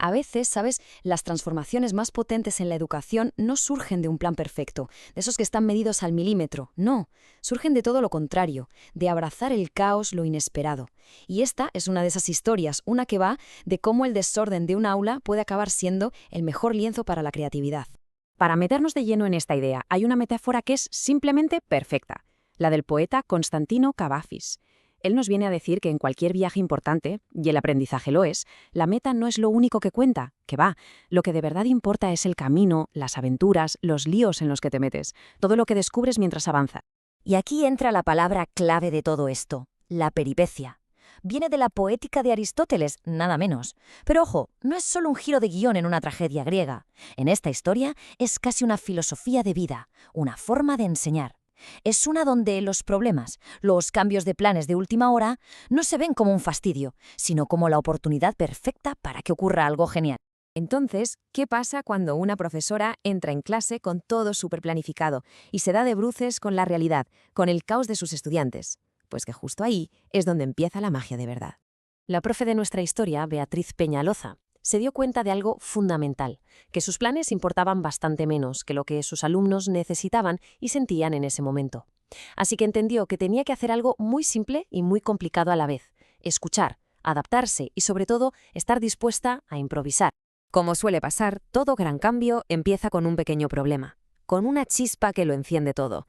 A veces, ¿sabes? Las transformaciones más potentes en la educación no surgen de un plan perfecto, de esos que están medidos al milímetro. No, surgen de todo lo contrario, de abrazar el caos, lo inesperado. Y esta es una de esas historias, una que va de cómo el desorden de un aula puede acabar siendo el mejor lienzo para la creatividad. Para meternos de lleno en esta idea, hay una metáfora que es simplemente perfecta, la del poeta Constantino Cavafis. Él nos viene a decir que en cualquier viaje importante, y el aprendizaje lo es, la meta no es lo único que cuenta, que va. Lo que de verdad importa es el camino, las aventuras, los líos en los que te metes, todo lo que descubres mientras avanzas. Y aquí entra la palabra clave de todo esto, la peripecia. Viene de la poética de Aristóteles, nada menos. Pero ojo, no es solo un giro de guión en una tragedia griega. En esta historia es casi una filosofía de vida, una forma de enseñar. Es una donde los problemas, los cambios de planes de última hora, no se ven como un fastidio, sino como la oportunidad perfecta para que ocurra algo genial. Entonces, ¿qué pasa cuando una profesora entra en clase con todo súper planificado y se da de bruces con la realidad, con el caos de sus estudiantes? Pues que justo ahí es donde empieza la magia de verdad. La profe de nuestra historia, Beatriz Peñaloza, se dio cuenta de algo fundamental, que sus planes importaban bastante menos que lo que sus alumnos necesitaban y sentían en ese momento. Así que entendió que tenía que hacer algo muy simple y muy complicado a la vez: escuchar, adaptarse y, sobre todo, estar dispuesta a improvisar. Como suele pasar, todo gran cambio empieza con un pequeño problema, con una chispa que lo enciende todo.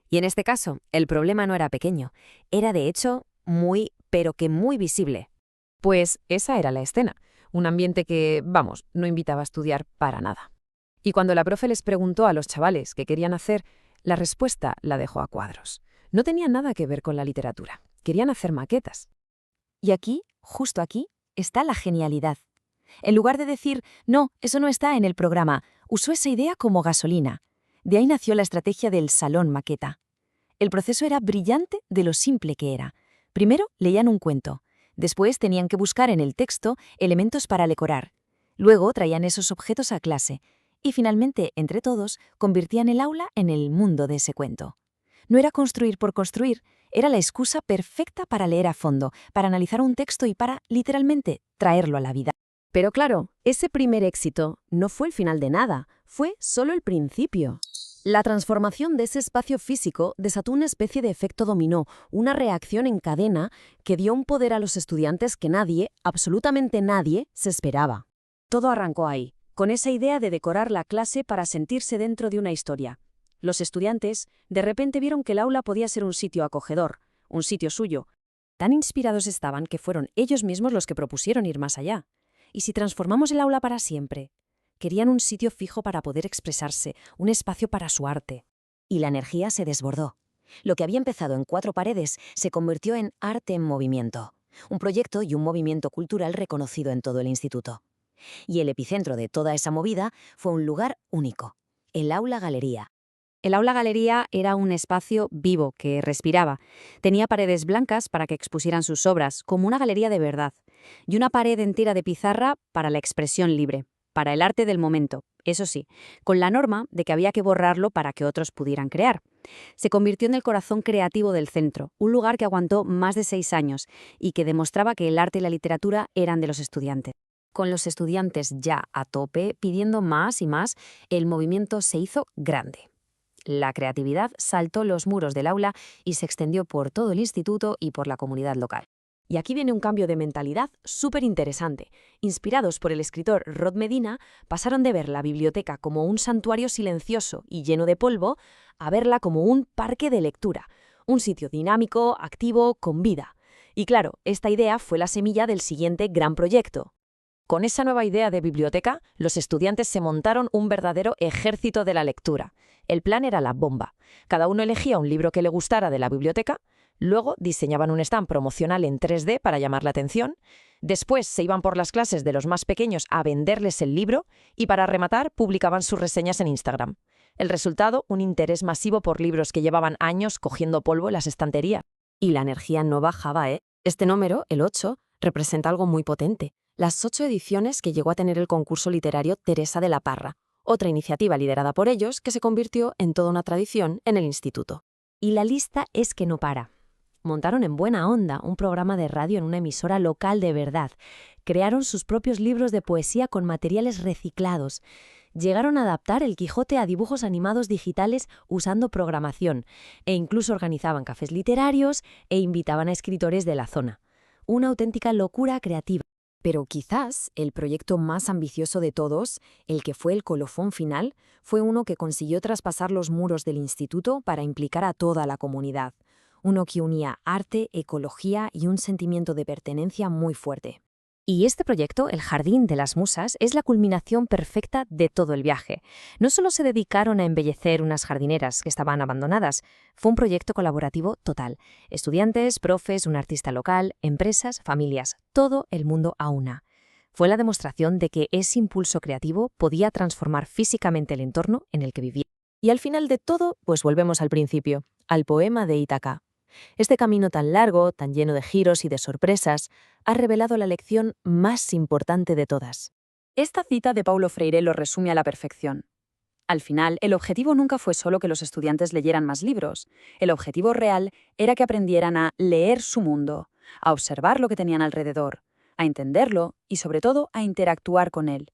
Y en este caso, el problema no era pequeño, era de hecho muy, pero que muy visible. Pues esa era la escena. Un ambiente que, vamos, no invitaba a estudiar para nada. Y cuando la profe les preguntó a los chavales qué querían hacer, la respuesta la dejó a cuadros. No tenía nada que ver con la literatura. Querían hacer maquetas. Y aquí, justo aquí, está la genialidad. En lugar de decir, no, eso no está en el programa, usó esa idea como gasolina. De ahí nació la estrategia del salón maqueta. El proceso era brillante de lo simple que era. Primero leían un cuento. Después tenían que buscar en el texto elementos para decorar. Luego traían esos objetos a clase. Y finalmente, entre todos, convertían el aula en el mundo de ese cuento. No era construir por construir, era la excusa perfecta para leer a fondo, para analizar un texto y para, literalmente, traerlo a la vida. Pero claro, ese primer éxito no fue el final de nada, fue solo el principio. La transformación de ese espacio físico desató una especie de efecto dominó, una reacción en cadena que dio un poder a los estudiantes que nadie, absolutamente nadie, se esperaba. Todo arrancó ahí, con esa idea de decorar la clase para sentirse dentro de una historia. Los estudiantes de repente vieron que el aula podía ser un sitio acogedor, un sitio suyo. Tan inspirados estaban que fueron ellos mismos los que propusieron ir más allá. ¿Y si transformamos el aula para siempre? Querían un sitio fijo para poder expresarse, un espacio para su arte. Y la energía se desbordó. Lo que había empezado en 4 paredes se convirtió en arte en movimiento, un proyecto y un movimiento cultural reconocido en todo el instituto. Y el epicentro de toda esa movida fue un lugar único, el aula galería. El aula galería era un espacio vivo que respiraba. Tenía paredes blancas para que expusieran sus obras, como una galería de verdad, y una pared entera de pizarra para la expresión libre, para el arte del momento, eso sí, con la norma de que había que borrarlo para que otros pudieran crear. Se convirtió en el corazón creativo del centro, un lugar que aguantó más de 6 años y que demostraba que el arte y la literatura eran de los estudiantes. Con los estudiantes ya a tope, pidiendo más y más, el movimiento se hizo grande. La creatividad saltó los muros del aula y se extendió por todo el instituto y por la comunidad local. Y aquí viene un cambio de mentalidad súper interesante. Inspirados por el escritor Rod Medina, pasaron de ver la biblioteca como un santuario silencioso y lleno de polvo a verla como un parque de lectura, un sitio dinámico, activo, con vida. Y claro, esta idea fue la semilla del siguiente gran proyecto. Con esa nueva idea de biblioteca, los estudiantes se montaron un verdadero ejército de la lectura. El plan era la bomba. Cada uno elegía un libro que le gustara de la biblioteca. Luego diseñaban un stand promocional en 3D para llamar la atención. Después se iban por las clases de los más pequeños a venderles el libro y para rematar publicaban sus reseñas en Instagram. El resultado, un interés masivo por libros que llevaban años cogiendo polvo en las estanterías. Y la energía no bajaba, ¿eh? Este número, el 8, representa algo muy potente. Las 8 ediciones que llegó a tener el concurso literario Teresa de la Parra, otra iniciativa liderada por ellos que se convirtió en toda una tradición en el instituto. Y la lista es que no para. Montaron en Buena Onda un programa de radio en una emisora local de verdad. Crearon sus propios libros de poesía con materiales reciclados. Llegaron a adaptar el Quijote a dibujos animados digitales usando programación, e incluso organizaban cafés literarios e invitaban a escritores de la zona. Una auténtica locura creativa. Pero quizás el proyecto más ambicioso de todos, el que fue el colofón final, fue uno que consiguió traspasar los muros del instituto para implicar a toda la comunidad. Uno que unía arte, ecología y un sentimiento de pertenencia muy fuerte. Y este proyecto, el Jardín de las Musas, es la culminación perfecta de todo el viaje. No solo se dedicaron a embellecer unas jardineras que estaban abandonadas, fue un proyecto colaborativo total. Estudiantes, profes, un artista local, empresas, familias, todo el mundo a una. Fue la demostración de que ese impulso creativo podía transformar físicamente el entorno en el que vivía. Y al final de todo, pues volvemos al principio, al poema de Ítaca. Este camino tan largo, tan lleno de giros y de sorpresas, ha revelado la lección más importante de todas. Esta cita de Paulo Freire lo resume a la perfección. Al final, el objetivo nunca fue solo que los estudiantes leyeran más libros. El objetivo real era que aprendieran a leer su mundo, a observar lo que tenían alrededor, a entenderlo y, sobre todo, a interactuar con él.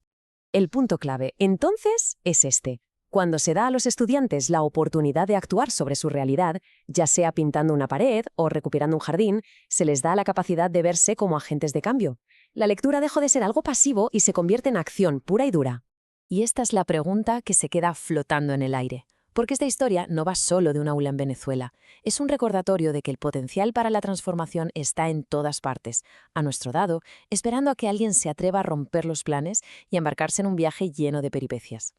El punto clave, entonces, es este. Cuando se da a los estudiantes la oportunidad de actuar sobre su realidad, ya sea pintando una pared o recuperando un jardín, se les da la capacidad de verse como agentes de cambio. La lectura dejó de ser algo pasivo y se convierte en acción pura y dura. Y esta es la pregunta que se queda flotando en el aire. Porque esta historia no va solo de un aula en Venezuela. Es un recordatorio de que el potencial para la transformación está en todas partes, a nuestro dado, esperando a que alguien se atreva a romper los planes y a embarcarse en un viaje lleno de peripecias.